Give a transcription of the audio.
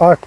8